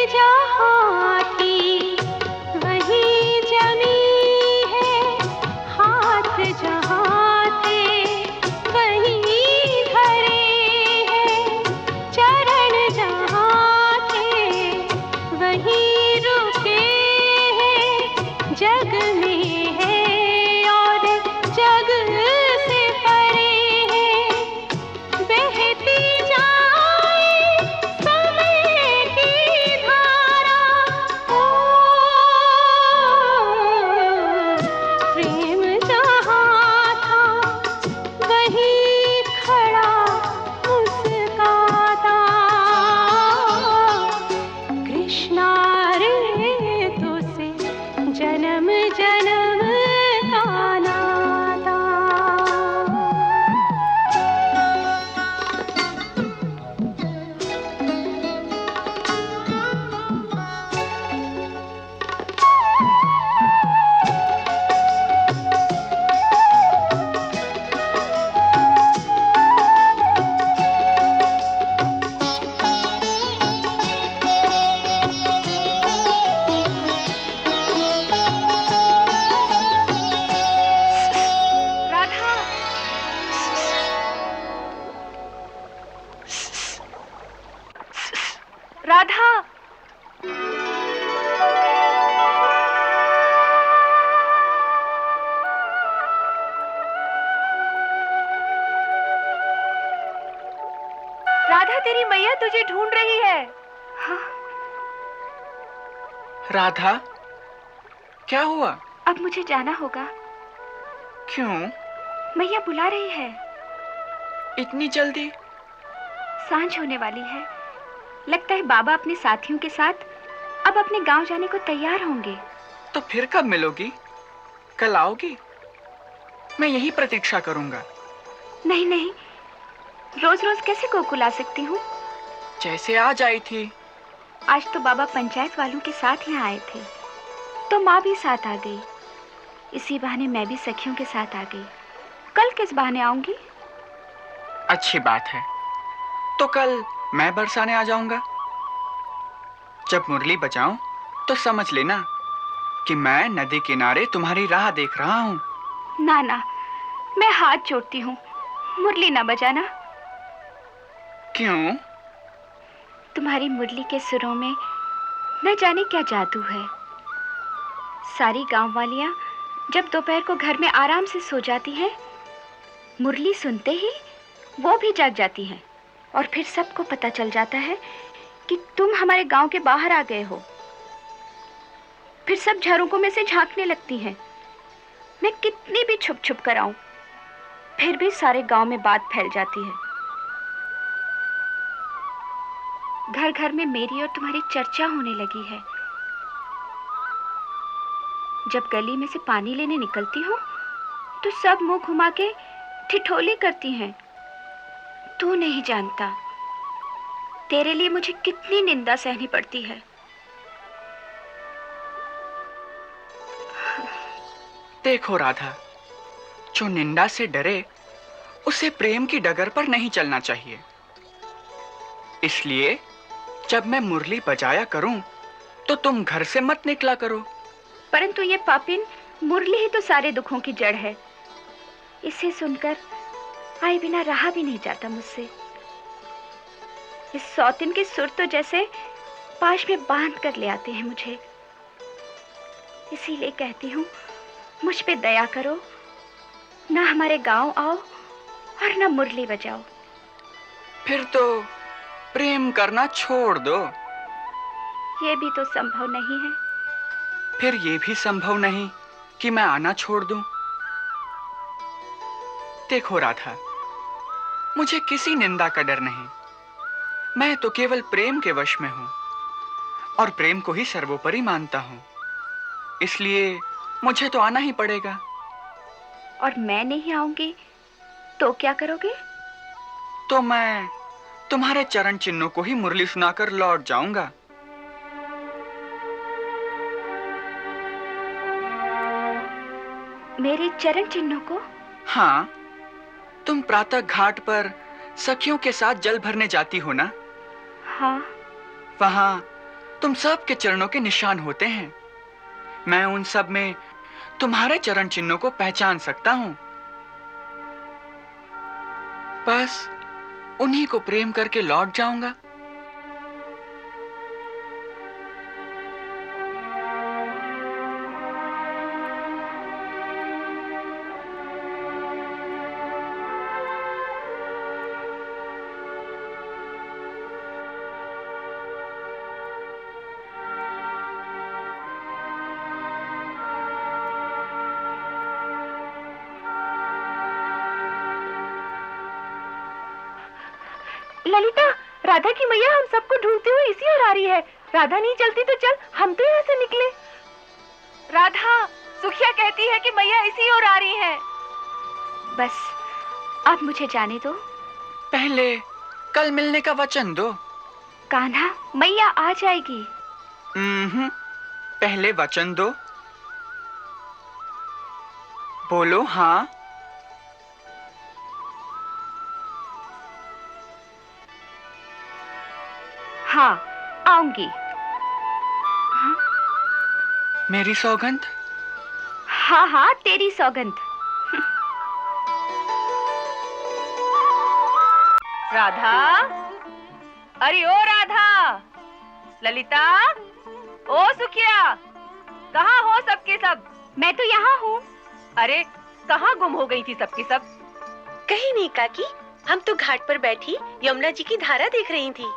Speaker 2: जहाँ थी वहीं जमी है, हाथ जहाँ थे वहीं धरे हैं, चरण जहाँ थे वहीं रुके हैं, जग में है और जग से परे है, बहती जाए समय की धारा, ओ प्रेम जहाँ था वहीं खड़ा मुस्काता, कृष्णा रे तुझसे जन्म जन्म का नाता। राधा, राधा, राधा तेरी मैया तुझे ढूंढ रही है। हाँ,
Speaker 14: राधा, क्या हुआ?
Speaker 13: अब मुझे जाना होगा।
Speaker 14: क्यों?
Speaker 13: मैया बुला रही है।
Speaker 14: इतनी जल्दी?
Speaker 13: सांझ होने वाली है। लगता है बाबा अपने साथियों के साथ अब अपने गांव जाने को तैयार होंगे।
Speaker 14: तो फिर कब मिलोगी? कल आओगी? मैं यही प्रतीक्षा करूंगा।
Speaker 13: नहीं नहीं, रोज रोज कैसे गोकुल आ सकती हूँ?
Speaker 14: जैसे आज आई थी।
Speaker 13: आज तो बाबा पंचायत वालों के साथ यहाँ आए थे, तो माँ भी साथ आ गई। इसी बहाने मैं भी सखियों के साथ आ गई। कल किस बहाने आऊंगी?
Speaker 14: अच्छी बात है, तो कल मैं बरसाने आ जाऊंगा। जब मुरली बजाऊं तो समझ लेना कि मैं नदी किनारे तुम्हारी राह देख रहा हूँ।
Speaker 13: ना ना, मैं हाथ जोड़ती हूँ, मुरली ना बजाना।
Speaker 14: क्यों?
Speaker 13: तुम्हारी मुरली के सुरों में न जाने क्या जादू है। सारी गांव वालियां जब दोपहर को घर में आराम से सो जाती हैं, मुरली सुनते ही वो भी जाग जाती हैं, और फिर सबको पता चल जाता है कि तुम हमारे गांव के बाहर आ गए हो। फिर सब झरोकों में से झांकने लगती हैं। मैं कितनी भी छुप छुप कर आऊं, फिर भी सारे गांव में बात फैल जाती है। घर घर में मेरी और तुम्हारी चर्चा होने लगी है। जब गली में से पानी लेने निकलती हूँ तो सब मुंह घुमा के ठिठोली करती हैं। तू नहीं जानता, तेरे लिए मुझे कितनी निंदा सहनी पड़ती है।
Speaker 14: देखो राधा, जो निंदा से डरे उसे प्रेम की डगर पर नहीं चलना चाहिए। इसलिए जब मैं मुरली बजाया करूं तो तुम घर से मत निकला करो।
Speaker 13: परंतु ये पापिन मुरली ही तो सारे दुखों की जड़ है। इसे सुनकर आए बिना रहा भी नहीं जाता मुझसे। इस सौतिन के सुर तो जैसे पाश में बांध कर ले आते हैं मुझे। इसीलिए कहती हूँ, मुझ पे दया करो, ना हमारे गांव आओ और ना मुरली बजाओ।
Speaker 14: फिर तो प्रेम करना छोड़ दो।
Speaker 13: ये भी तो संभव नहीं है।
Speaker 14: फिर ये भी संभव नहीं कि मैं आना छोड़ दूं। देखो राधा, मुझे किसी निंदा का डर नहीं। मैं तो केवल प्रेम के वश में हूं और प्रेम को ही सर्वोपरि मानता हूं। इसलिए मुझे तो आना ही पड़ेगा।
Speaker 13: और मैं नहीं आऊंगी तो क्या करोगे?
Speaker 14: तो मैं तुम्हारे चरण चिन्हों को ही मुरली सुनाकर लौट जाऊंगा।
Speaker 13: मेरे चरण चिन्हों को?
Speaker 14: हाँ, तुम प्रातः घाट पर सखियों के साथ जल भरने जाती हो ना?
Speaker 13: हाँ।
Speaker 14: वहां तुम सब के चरणों के निशान होते हैं। मैं उन सब में तुम्हारे चरण चिन्हों को पहचान सकता हूं। बस उन्हीं को प्रेम करके लौट जाऊंगा।
Speaker 5: ललिता, राधा की मैया हम सबको ढूंढते हुए इसी ओर आ रही है। राधा नहीं चलती तो चल हम तो यहाँ से निकले।
Speaker 13: राधा, सुखिया कहती है कि मैया इसी ओर आ रही है। बस अब मुझे जाने दो।
Speaker 14: पहले कल मिलने का वचन दो।
Speaker 13: कान्हा, मैया आ जाएगी।
Speaker 14: पहले वचन दो। बोलो हाँ।
Speaker 13: हाँ, आऊंगी।
Speaker 14: मेरी सौगंध?
Speaker 13: हाँ हाँ, तेरी सौगंध।
Speaker 5: राधा, अरे ओ राधा, ललिता, ओ सुखिया, कहाँ हो सबके सब?
Speaker 13: मैं तो यहाँ हूँ।
Speaker 5: अरे कहाँ गुम हो गई थी सबकी सब?
Speaker 15: कहीं नहीं काकी, हम तो घाट पर बैठी यमुना जी की धारा देख रही थी।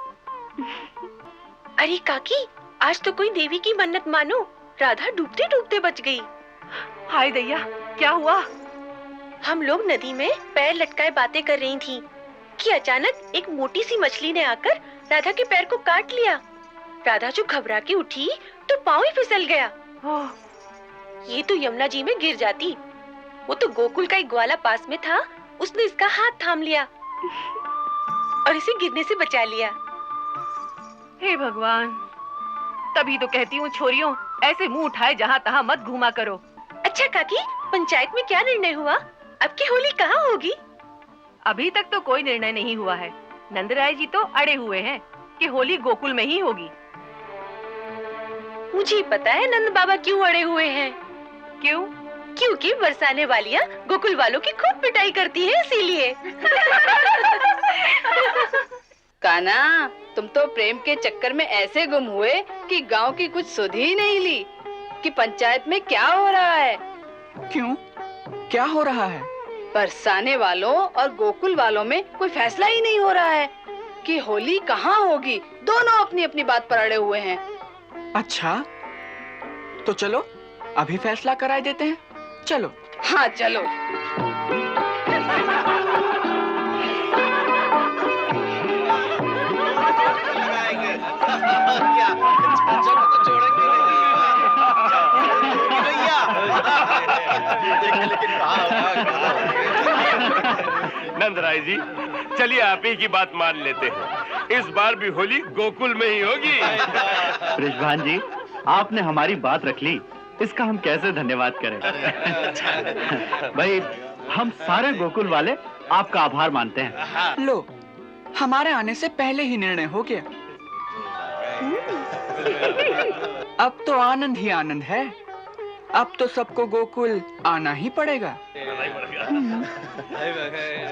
Speaker 15: अरे काकी, आज तो कोई देवी की मन्नत मानो, राधा डूबते डूबते बच गई।
Speaker 5: हाय दैया, क्या हुआ?
Speaker 15: हम लोग नदी में पैर लटकाए बातें कर रही थीं कि अचानक एक मोटी सी मछली ने आकर राधा के पैर को काट लिया। राधा जो घबरा के उठी तो पाँव ही फिसल गया। ये तो यमुना जी में गिर जाती। वो तो गोकुल का एक ग्वाला पास में था, उसने इसका हाथ थाम लिया और इसे गिरने से बचा लिया।
Speaker 5: हे भगवान, तभी तो कहती हूँ छोरियों, ऐसे मुंह उठाए जहाँ तहाँ मत घूमा करो।
Speaker 15: अच्छा काकी, पंचायत में क्या निर्णय हुआ? अब की होली कहाँ होगी?
Speaker 5: अभी तक तो कोई निर्णय नहीं हुआ है। नंदराय जी तो अड़े हुए हैं कि होली गोकुल में ही होगी।
Speaker 15: मुझे पता है नंद बाबा क्यों अड़े हुए हैं।
Speaker 5: क्यों?
Speaker 15: क्योंकि बरसाने वालियाँ गोकुल वालों की खूब पिटाई करती है, इसीलिए।
Speaker 16: कान्हा, तुम तो प्रेम के चक्कर में ऐसे गुम हुए कि गांव की कुछ सुध ही नहीं ली कि पंचायत में क्या हो रहा है।
Speaker 14: क्यों? क्या हो रहा है?
Speaker 16: बरसाने वालों और गोकुल वालों में कोई फैसला ही नहीं हो रहा है कि होली कहाँ होगी। दोनों अपनी अपनी बात पर अड़े हुए हैं।
Speaker 14: अच्छा, तो चलो अभी फैसला कराए देते हैं। चलो।
Speaker 16: हाँ चलो।
Speaker 12: नंदराय जी, चलिए आप ही की बात मान लेते हैं। इस बार भी होली गोकुल में ही होगी।
Speaker 1: बृषभान जी, आपने हमारी बात रख ली, इसका हम कैसे धन्यवाद करें। भाई, हम सारे गोकुल वाले आपका आभार मानते हैं।
Speaker 14: लो, हमारे आने से पहले ही निर्णय हो गया। अब तो आनंद ही आनंद है। अब तो सबको गोकुल आना ही पड़ेगा।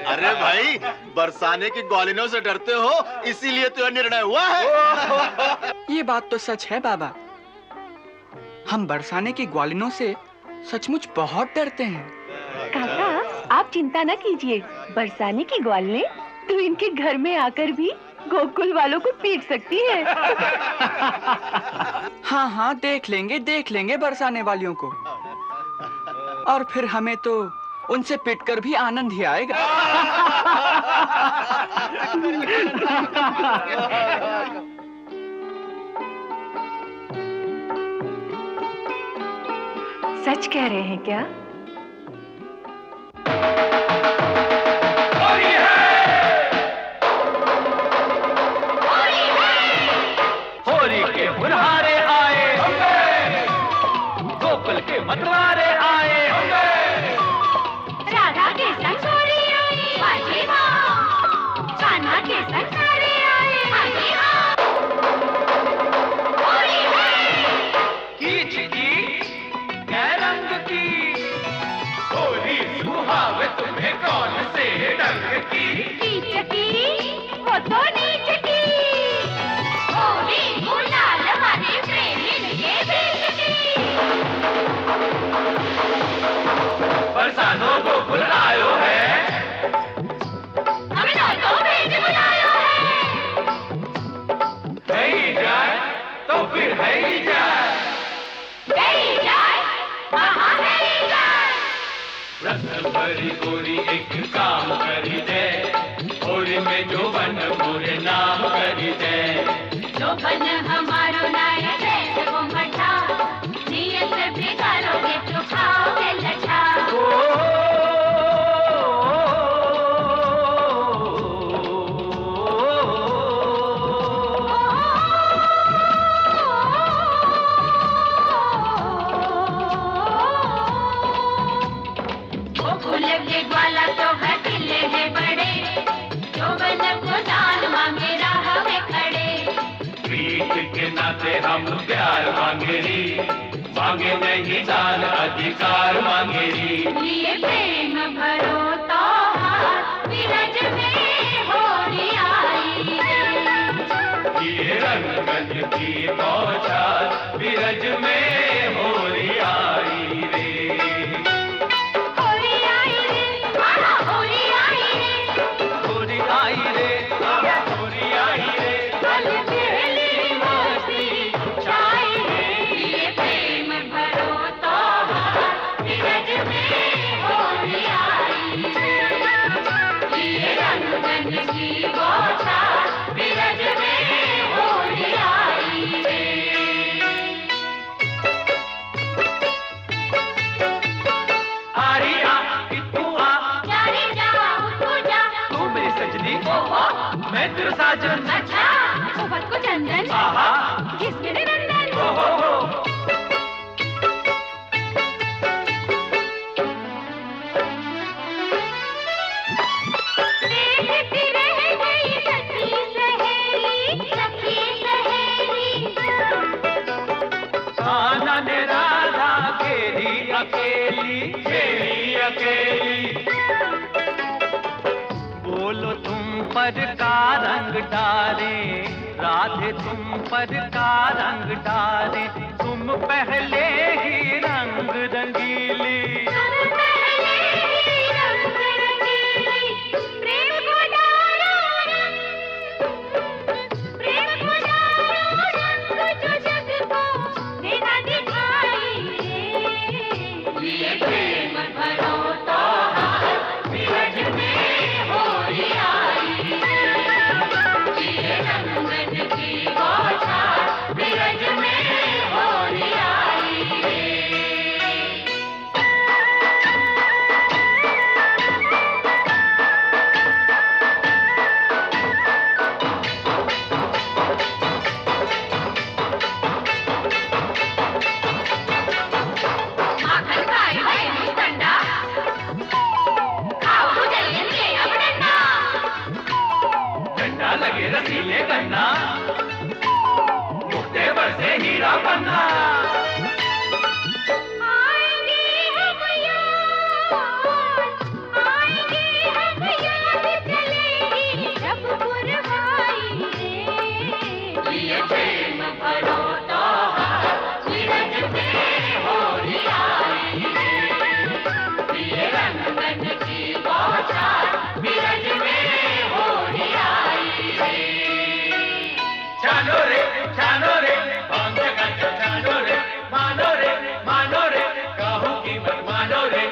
Speaker 17: अरे भाई, बरसाने की ग्वालिनों से डरते हो, इसीलिए तो यह निर्णय हुआ है।
Speaker 14: ये बात तो सच है बाबा। हम बरसाने की ग्वालिनों से सचमुच बहुत डरते हैं।
Speaker 5: काका, आप चिंता न कीजिए। बरसाने की ग्वालिनें तो इनके घर में आकर भी गोकुल वालों को पीट सकती है।
Speaker 14: हाँ हाँ, देख लेंगे बरसाने वालियों को। और फिर हमें तो उनसे पिटकर भी आनंद ही आएगा।
Speaker 5: सच कह रहे हैं क्या?
Speaker 9: होली के मुनहारे आए होंगे, गोकुल के मतवारे आए होंगे,
Speaker 2: राधा के संग छोड़ी आई बाजी माँ, कान्हा के संग सारे आए बाजी माँ।
Speaker 9: मेरी जय,
Speaker 2: मेरी जय, महा मेरी जय।
Speaker 9: रत्न भरी गोरी एक काम करी दे, होली में जो बन पूरे नाम करी दे।
Speaker 2: जो बन हमारो नाय दे वो मठा, नियत बिगाड़ोगे तो खाओगे लठा। गोकुल के ग्वाला तो हटिले है बड़े, जो बन को दान मांगे राह में खड़े।
Speaker 9: प्रीत के नाते हम प्यार मांगे री, मांगे नहीं दान अधिकार मांगे री।
Speaker 2: ये प्रेम भरो तो हाथ, विरज में होली आई रे।
Speaker 9: ये रंगन की बौछार, विरज में होली आई रे।
Speaker 2: होली आई रे, आहा होली आई रे।
Speaker 9: होली आई रे, आहा होली आई रे।
Speaker 2: कल पहली मस्ती छाई रे। ये प्रेम भरो तो हाथ, विरज में होली आई रे। ये रंगन की बौछार, विरज में होली आई रे।
Speaker 9: आरी आ, इतू आ,
Speaker 2: जारी जा, उठो जा।
Speaker 9: तू मेरी सजनी,
Speaker 2: ओहो,
Speaker 9: मैं तेरा साजन।
Speaker 2: अच्छा, सोबत को चंदन,
Speaker 9: आहा,
Speaker 2: किस मेरे नंदन।
Speaker 9: ओहो हो।
Speaker 2: देखती रह गई सखी सहेली, सखी सहेली।
Speaker 9: कानन राधा घेरी अकेली, घेरी अकेली। बोलो तुम पर का रंग डाले, राधे तुम पर का रंग डाले। तुम पहले ही रंग रंगीली।
Speaker 2: तुम पहले ही रंग रंगीली, प्रेम को डालो रंग, प्रेम को डालो रंग जो जग को देना दिखाई रे। ये प्रेम भरो तो हाथ, विरज में होली आई रे। ये रंगन की बौछार, विरज में होली आई रे। माखन खाए है मुस्टंडा, खाओ जल्दी ले अब डंडा।
Speaker 9: डंडा लगे रसीले गन्ना, मुक्ते बरसे हीरा पन्ना।
Speaker 2: आएंगे हम याद, आएंगे हम याद चलेगी जब पुरवाई रे। ये प्रेम भरो तो हाथ, विरज में होली आई रे। ये रंगन की बौछार, विरज में होली आई रे।
Speaker 9: छानो रे, भांग गज छानो रे, मानो रे, कहूँ की मत मानो रे।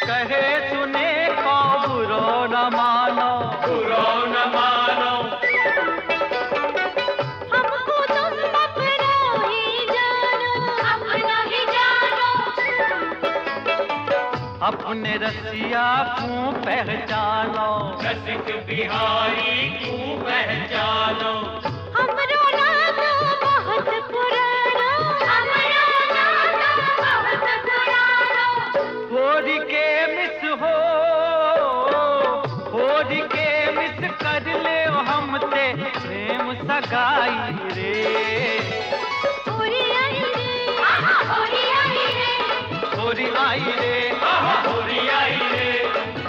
Speaker 9: कहे सुने को बुरो न मानो, बुरो न मानो।
Speaker 2: हमको तुम अपना ही जानो, अपना ही जानो।
Speaker 9: अपने रसिया क्यों पहचानो, रसिक बिहारी क्यों पहचानो।
Speaker 2: हमरो नातो बहुत पुरानो, हमरो नातो बहुत पुरानो।
Speaker 9: होली के मिस हो, होली के मिस कर ले हमसे प्रेम सगाई रे।
Speaker 2: होली आई रे, आहा होली आई रे।
Speaker 9: होली आई रे, आहा होली आई रे।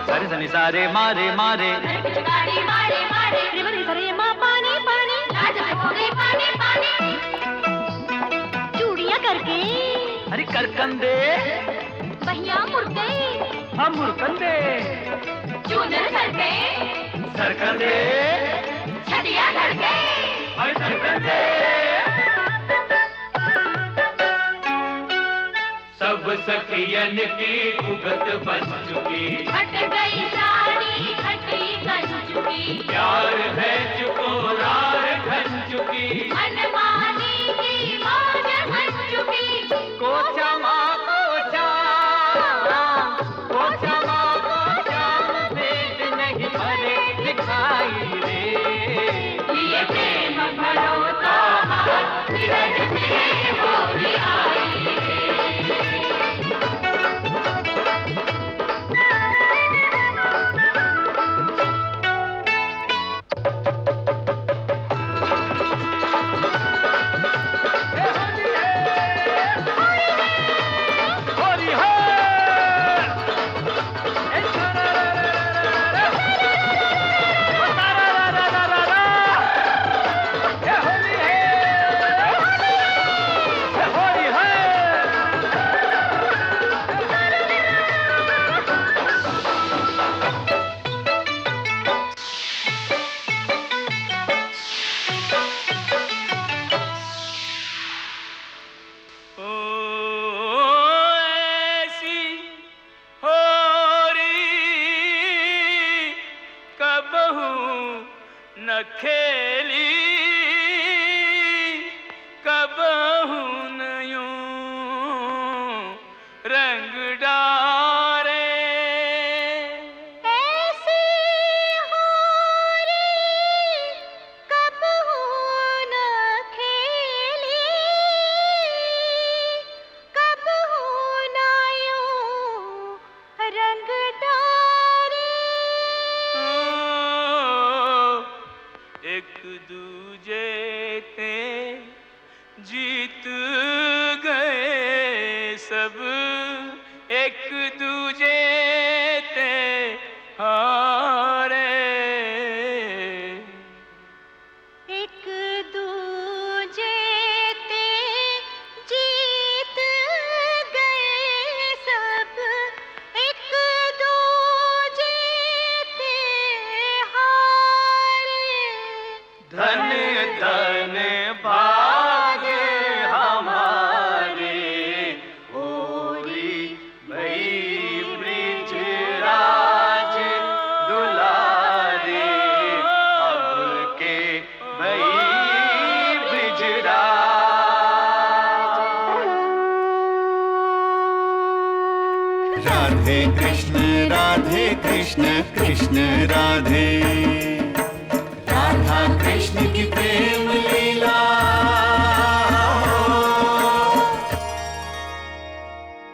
Speaker 9: सरे सनी सारे मारे मारे,
Speaker 2: गाड़ी मारे मारे, रे सरे माँ पानी पानी, लाज
Speaker 9: सरकंदे
Speaker 2: भैया मुड़ गए,
Speaker 9: हम मुरकंदे
Speaker 2: चूनर कर गए,
Speaker 9: सरकंदे
Speaker 2: छतिया कर गए,
Speaker 9: हाय सरकंदे। सब सखियन की उगत बन चुकी,
Speaker 2: हट गई साड़ी खटी बन चुकी,
Speaker 9: प्यार है चुकोरार घन चुकी,
Speaker 2: मनमानी की मौज बन चुकी।
Speaker 9: कोचा माँ कोचा, कोचा माँ कोचा, भेद नहीं भरे दिखाई रे।
Speaker 2: ये प्रेम भरो तो हाथ, धीरज में होली आई रे।
Speaker 6: राधे कृष्ण कृष्ण राधे, राधा कृष्ण की प्रेम लीला